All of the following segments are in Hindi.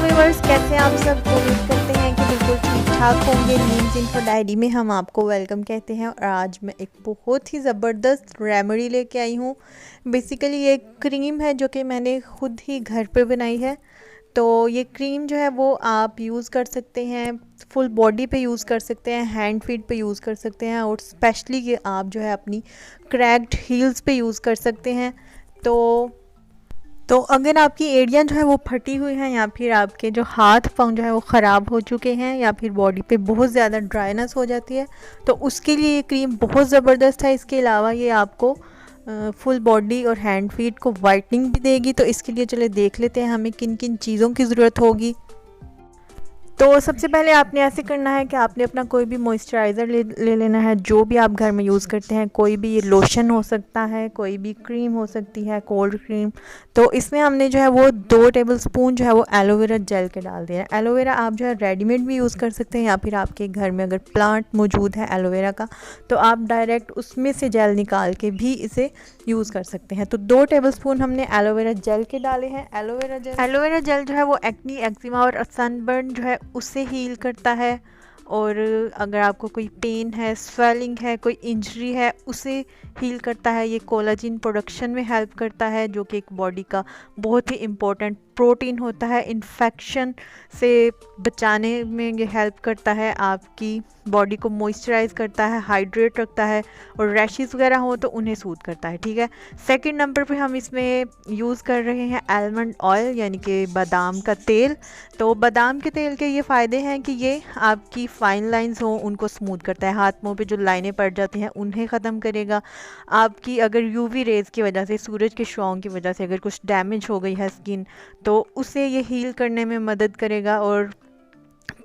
व्यूअर्स, कैसे हैं आप सब। उम्मीद करते हैं कि बिल्कुल ठीक ठाक होंगे। नीम्स इन्फो डायरी में हम आपको वेलकम कहते हैं और आज मैं एक बहुत ही ज़बरदस्त रेमेडी लेके आई हूँ। बेसिकली ये क्रीम है जो कि मैंने ख़ुद ही घर पे बनाई है। तो ये क्रीम जो है वो आप यूज़ कर सकते हैं, फुल बॉडी पे यूज़ कर सकते हैं, हैंड फीट पे यूज़ कर सकते हैं और स्पेशली ये आप जो है अपनी क्रैक्ड हील्स पे यूज़ कर सकते हैं। तो अगर आपकी एड़ियाँ जो है वो फटी हुई हैं या फिर आपके जो हाथ पाँव जो है वो ख़राब हो चुके हैं या फिर बॉडी पे बहुत ज़्यादा ड्राइनेस हो जाती है तो उसके लिए ये क्रीम बहुत ज़बरदस्त है। इसके अलावा ये आपको फुल बॉडी और हैंड फीट को वाइटनिंग भी देगी। तो इसके लिए चले देख लेते हैं हमें किन किन चीज़ों की ज़रूरत होगी। तो सबसे पहले आपने ऐसे करना है कि आपने अपना कोई भी मॉइस्चराइज़र ले लेना है, जो भी आप घर में यूज़ करते हैं। कोई भी ये लोशन हो सकता है, कोई भी क्रीम हो सकती है, कोल्ड क्रीम। तो इसमें हमने जो है वो 2 टेबलस्पून जो है वो एलोवेरा जेल के डाल दिया है। एलोवेरा आप जो है रेडीमेड भी यूज़ कर सकते हैं या फिर आपके घर में अगर प्लांट मौजूद है एलोवेरा का तो आप डायरेक्ट उसमें से जेल निकाल के भी इसे यूज़ कर सकते हैं। तो 2 टेबलस्पून हमने एलोवेरा जेल के डाले हैं। एलोवेरा जेल जो है वो एक्नी, एक्जिमा और सनबर्न जो है उससे हील करता है। और अगर आपको कोई पेन है, स्वेलिंग है, कोई इंजरी है, उसे हील करता है। ये कोलाजिन प्रोडक्शन में हेल्प करता है जो कि एक बॉडी का बहुत ही इम्पोर्टेंट प्रोटीन होता है। इन्फेक्शन से बचाने में ये हेल्प करता है, आपकी बॉडी को मॉइस्चराइज करता है, हाइड्रेट रखता है और रैशेस वगैरह हो तो उन्हें सूद करता है। ठीक है। सेकंड नंबर पे हम इसमें यूज़ कर रहे हैं आलमंड ऑयल यानी कि बादाम का तेल। तो बादाम के तेल के ये फ़ायदे हैं कि ये आपकी फाइन लाइंस हो उनको स्मूथ करता है, हाथ मुँह पे जो लाइनें पड़ जाती हैं उन्हें ख़त्म करेगा। आपकी अगर यूवी रेज़ की वजह से, सूरज के शॉन्ग की वजह से अगर कुछ डैमेज हो गई है स्किन तो उसे ये हील करने में मदद करेगा और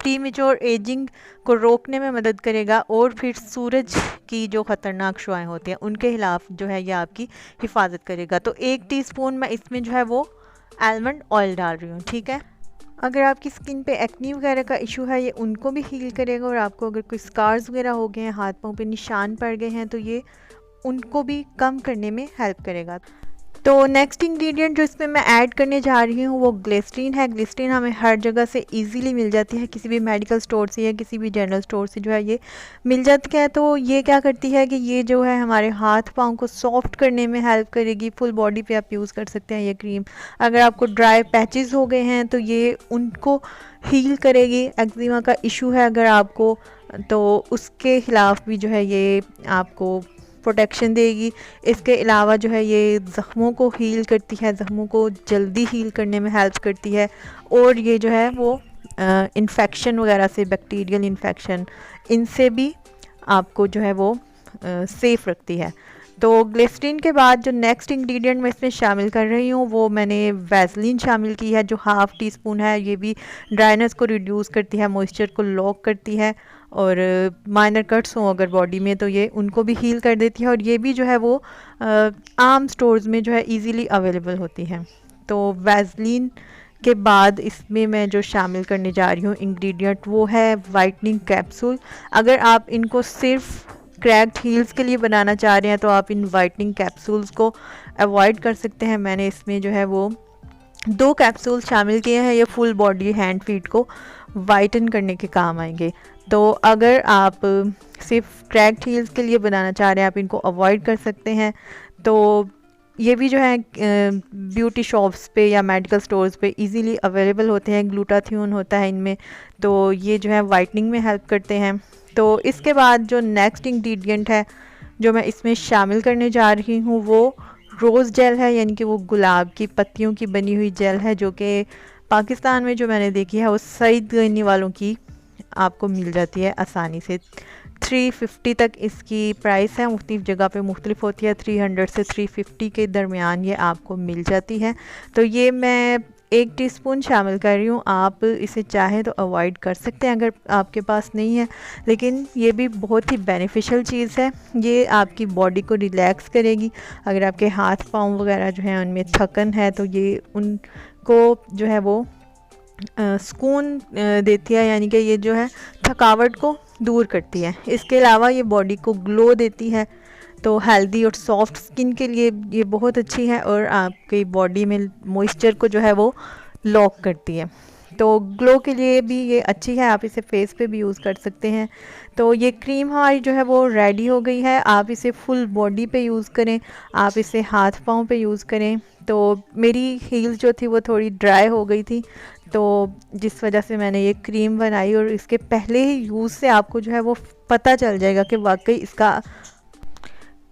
प्रीमेच्योर एजिंग को रोकने में मदद करेगा। और फिर सूरज की जो ख़तरनाक शुआएं होती हैं उनके खिलाफ जो है ये आपकी हिफाजत करेगा। तो 1 टीस्पून मैं इसमें जो है वो आलमंड ऑयल डाल रही हूँ। ठीक है। अगर आपकी स्किन पे एक्नी वगैरह का इशू है ये उनको भी हील करेगा और आपको अगर कोई स्कार्स वगैरह हो गए हैं, हाथ पाँव पे निशान पड़ गए हैं तो ये उनको भी कम करने में हेल्प करेगा। तो नेक्स्ट इंग्रेडिएंट जो इसमें मैं ऐड करने जा रही हूँ वो ग्लिसरीन है। ग्लिसरीन हमें हर जगह से इजीली मिल जाती है, किसी भी मेडिकल स्टोर से या किसी भी जनरल स्टोर से जो है ये मिल जाती है। तो ये क्या करती है कि ये जो है हमारे हाथ पाँव को सॉफ्ट करने में हेल्प करेगी। फुल बॉडी पे आप यूज़ कर सकते हैं ये क्रीम। अगर आपको ड्राई पैचेस हो गए हैं तो ये उनको हील करेगी। एक्जिमा का इशू है अगर आपको तो उसके ख़िलाफ़ भी जो है ये आपको प्रोटेक्शन देगी। इसके अलावा जो है ये ज़ख्मों को हील करती है, ज़ख्मों को जल्दी हील करने में हेल्प करती है। और ये जो है वो इन्फेक्शन वगैरह से, बैक्टीरियल इन्फेक्शन, इनसे भी आपको जो है वो सेफ़ रखती है। तो ग्लिसरीन के बाद जो नेक्स्ट इंग्रेडिएंट मैं इसमें शामिल कर रही हूँ वो मैंने वैसलीन शामिल की है जो 1/2 टीस्पून है। ये भी ड्राइनेस को रिड्यूस करती है, मॉइस्चर को लॉक करती है और माइनर कट्स हों अगर बॉडी में तो ये उनको भी हील कर देती है। और ये भी जो है वो आम स्टोर्स में जो है इजीली अवेलेबल होती है। तो वैसलीन के बाद इसमें मैं जो शामिल करने जा रही हूँ इंग्रेडिएंट वो है वाइटनिंग कैप्सूल। अगर आप इनको सिर्फ क्रैक्ड हील्स के लिए बनाना चाह रहे हैं तो आप इन वाइटनिंग कैप्सूल्स को अवॉइड कर सकते हैं। मैंने इसमें जो है वो 2 कैप्सूल शामिल किए हैं। ये फुल बॉडी, हैंड, फीट को वाइटन करने के काम आएंगे। तो अगर आप सिर्फ क्रैक्ड हील्स के लिए बनाना चाह रहे हैं आप इनको अवॉइड कर सकते हैं। तो ये भी जो है ब्यूटी शॉप्स पे या मेडिकल स्टोर्स पे इजीली अवेलेबल होते हैं। ग्लूटाथियोन होता है इनमें, तो ये जो है वाइटनिंग में हेल्प करते हैं। तो इसके बाद जो नेक्स्ट इंग्रेडिएंट है जो मैं इसमें शामिल करने जा रही हूँ वो रोज़ जेल है, यानी कि वो गुलाब की पत्तियों की बनी हुई जेल है जो कि पाकिस्तान में जो मैंने देखी है वो सईद गनी वालों की आपको मिल जाती है आसानी से। 350 तक इसकी प्राइस है, मुख्तलिफ जगह पे मुख्तलिफ होती है। 300 से 350 के दरमियान ये आपको मिल जाती है। तो ये मैं 1 टीस्पून शामिल कर रही हूँ। आप इसे चाहें तो अवॉइड कर सकते हैं अगर आपके पास नहीं है, लेकिन ये भी बहुत ही बेनिफिशियल चीज़ है। ये आपकी बॉडी को रिलैक्स करेगी। अगर आपके हाथ पाँव वगैरह जो हैं उनमें थकन है तो ये उनको जो है वो सुकून देती है, यानी कि ये जो है थकावट को दूर करती है। इसके अलावा ये बॉडी को ग्लो देती है, तो हेल्दी और सॉफ्ट स्किन के लिए ये बहुत अच्छी है और आपकी बॉडी में मॉइस्चर को जो है वो लॉक करती है। तो ग्लो के लिए भी ये अच्छी है, आप इसे फेस पे भी यूज़ कर सकते हैं। तो ये क्रीम हमारी जो है वो रेडी हो गई है। आप इसे फुल बॉडी पे यूज़ करें, आप इसे हाथ पाँव पे यूज़ करें। तो मेरी हील्स जो थी वो थोड़ी ड्राई हो गई थी, तो जिस वजह से मैंने ये क्रीम बनाई, और इसके पहले ही यूज़ से आपको जो है वो पता चल जाएगा कि वाकई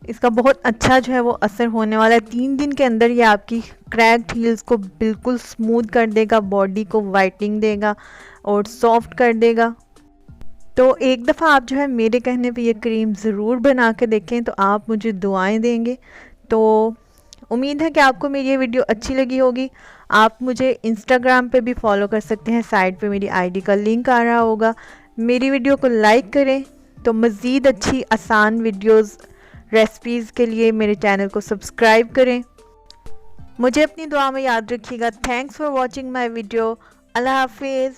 इसका बहुत अच्छा जो है वो असर होने वाला है। 3 दिन के अंदर ये आपकी क्रैक्ड हील्स को बिल्कुल स्मूथ कर देगा, बॉडी को वाइटनिंग देगा और सॉफ्ट कर देगा। तो एक दफ़ा आप जो है मेरे कहने पे ये क्रीम ज़रूर बना के देखें, तो आप मुझे दुआएं देंगे। तो उम्मीद है कि आपको मेरी ये वीडियो अच्छी लगी होगी। आप मुझे इंस्टाग्राम पे भी फॉलो कर सकते हैं, साइड पे मेरी आईडी का लिंक आ रहा होगा। मेरी वीडियो को लाइक करें। तो मज़ीद अच्छी आसान वीडियोस रेसिपीज़ के लिए मेरे चैनल को सब्सक्राइब करें। मुझे अपनी दुआ में याद रखिएगा। Thanks for watching my video. अल्लाह हाफिज़।